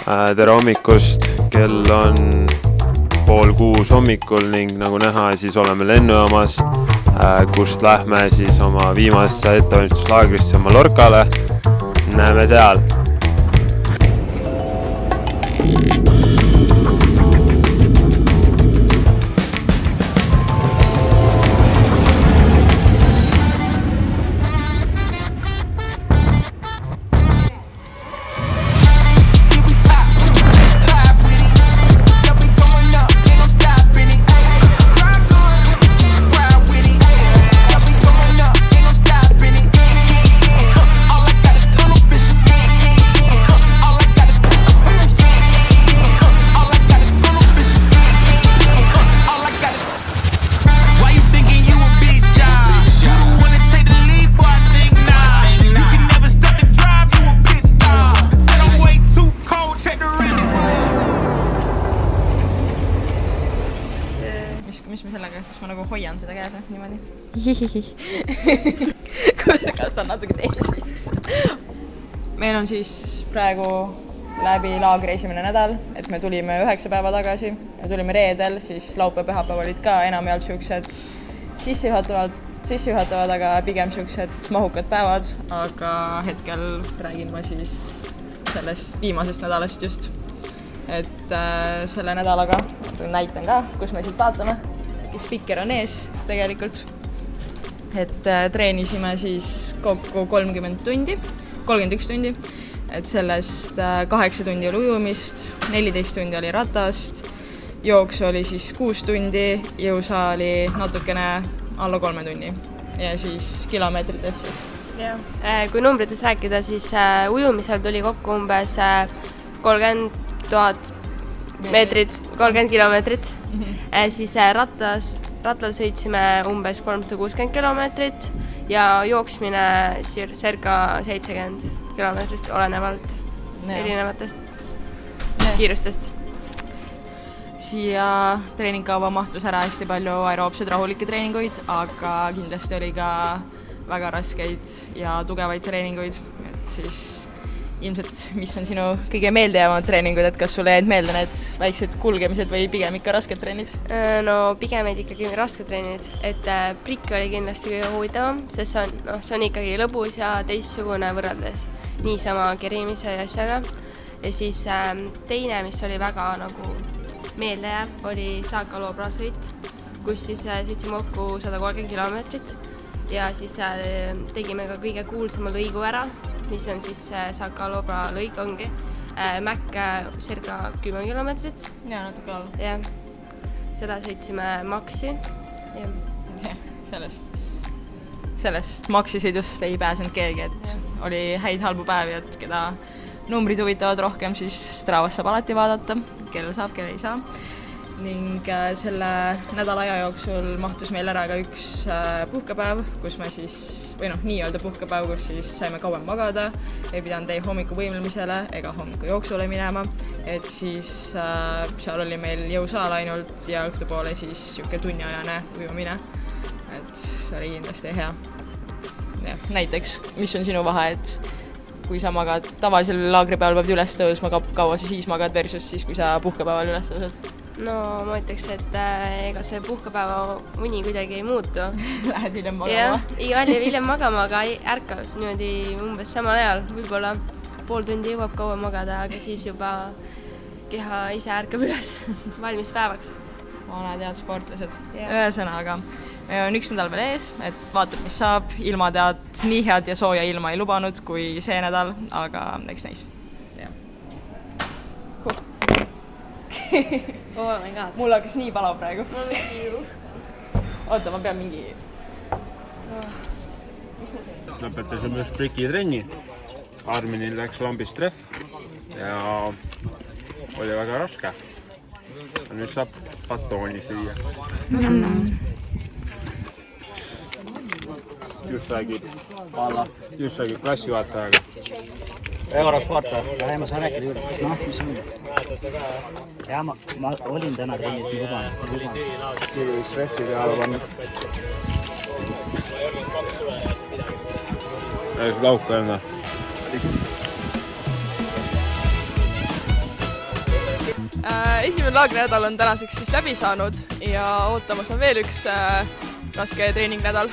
Tere hommikust, kell on 5:30 hommikul ning nagu näha, siis oleme lennujaamas, kust lähme siis oma viimasse ettevalmistuslaagrisse Mallorcale. Näeme seal! Mis me sellega, kas ma nagu hoian seda käes niimoodi? Kas ta on natuke teiseks? Meil on siis praegu läbi laagri esimene nädal, et me tulime 9 päeva tagasi ja tulime reedel, siis laupäev, pühapäev olid ka enamjaolt siuksed sissejuhatavad, aga pigem siuksed mahukad päevad, aga hetkel räägin ma siis sellest viimasest nädalast just. Et selle nädalaga näitan ka, kus me siit vaatame. Spikker on ees tegelikult, et treenisime siis kokku 31 tundi, et sellest 8 tundi oli ujumist, 14 tundi oli ratast, jooksu oli siis 6 tundi, jõusa oli natukene alla 3 tunni ja siis kilomeetrites siis. Ja. Kui numbrites rääkida, siis ujumisel tuli kokku umbes 30 000 meetrit, 30 kilomeetrit. Siis rattal sõitsime umbes 360 kilomeetrit ja jooksmine circa 70 kilomeetrit, olenevalt erinevatest kiirustest. Siia treeningkava mahtus ära hästi palju aeroobseid rahulikke treeninguid, aga kindlasti oli ka väga raskeid ja tugevaid treeninguid, et siis ilmselt, mis on sinu kõige meeldejäävamad treeningud, et kas sulle jäid meelde need väiksed kulgemised või pigem ikka rasked treenid? No pigem jäid ikkagi rasked treenid, et prikk oli kindlasti kõige huvitavam, sest see on ikkagi lõbus ja teistsugune võrreldes niisama kerimise ja asjaga. Ja siis teine, mis oli väga nagu meeldejääv, oli Saaka Loobra sõit, kus siis sõitsime kokku 130 kilomeetrit ja siis tegime ka kõige kuulsama lõigu ära, mis on siis Saaka Loobra lõik ongi. Mäkk circa 10 kilomeetrit. Ja, natuke all. Ja, seda sõitsime maksi. Ja, sellest maksisõidust ei pääsenud keegi, et oli häid halbu päevi, et keda numbrid huvitavad rohkem, siis Stravas saab alati vaadata, kellel saab, kellel ei saa. Ning selle nädala aja jooksul mahtus meil ära ka üks puhkepäev, kus me siis, nii-öelda puhkepäev, kus siis saime kauem magada, ei pidanud ei hommiku võimlemisele ega hommiku jooksule minema, et siis seal oli meil jõusaal ainult ja õhtupoole siis siuke tunniajane ujumine, et see oli kindlasti hea. Ja, näiteks, mis on sinu vahe, et kui sa magad tavalisel laagripäeval pead üles tõusma, kaua sa siis magad versus siis, kui sa puhkepäeval üles tõused? No ma ütleks, et ega see puhkepäeva uni kuidagi ei muutu. Lähed hiljem magama? Ja, hiljem magama, aga ärkab niimoodi umbes samal ajal. Võib-olla pool tundi jõuab kaua magada, aga siis juba keha ise ärkab üles valmis päevaks. Vanad head sportlased. Ühesõnaga, on üks nädal veel ees, et vaatab, mis saab. Ilmatead nii head ja sooja ilma ei lubanud kui see nädal, aga eks näis. Oh my god. Mul hakkas nii palav praegu. Mul mingi ju. Oota, ma pean mingi... Lõpetasime just prikitrenni. Arminil läks lambist treff ja oli väga raske. Nüüd saab batooni süüa. Just räägib klassivaatajaga. Euros vaata. Ja ma saan rääkida juurde. Mis on? Ja ma olin täna trennis nii lubanud. Tuli stressi peale pannud. Lauka enne. Esimene laagrinädal on tänaseks siis läbi saanud ja ootamas on veel üks raske treeningnädal.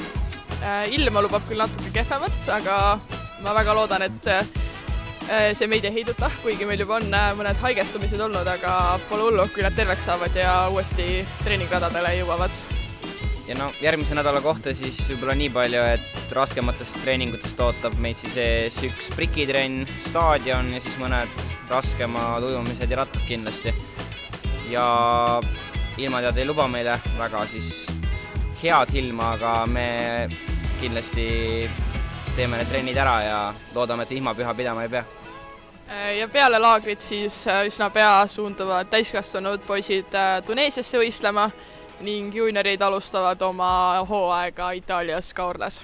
Ilma lubab küll natuke kehvemat, aga ma väga loodan, et see meid ei heiduta, kuigi meil juba on mõned haigestumised olnud, aga pole hullu, kui nad terveks saavad ja uuesti treeningradadele jõuavad. Ja järgmise nädala kohta siis võib-olla nii palju, et raskematest treeningutest ootab meid siis ees üks prikitrenn, staadion ja siis mõned raskemad ujumised ja rattad kindlasti. Ja ilmatead ei luba meile väga siis head ilma, aga me kindlasti teeme need trennid ära ja loodame, et vihmapüha pidama ei pea. Ja peale laagrit siis üsna pea suunduvad täiskasvanud poisid Tuneesiasse võistlema ning juuniorid alustavad oma hooaega Itaalias Kaorlas.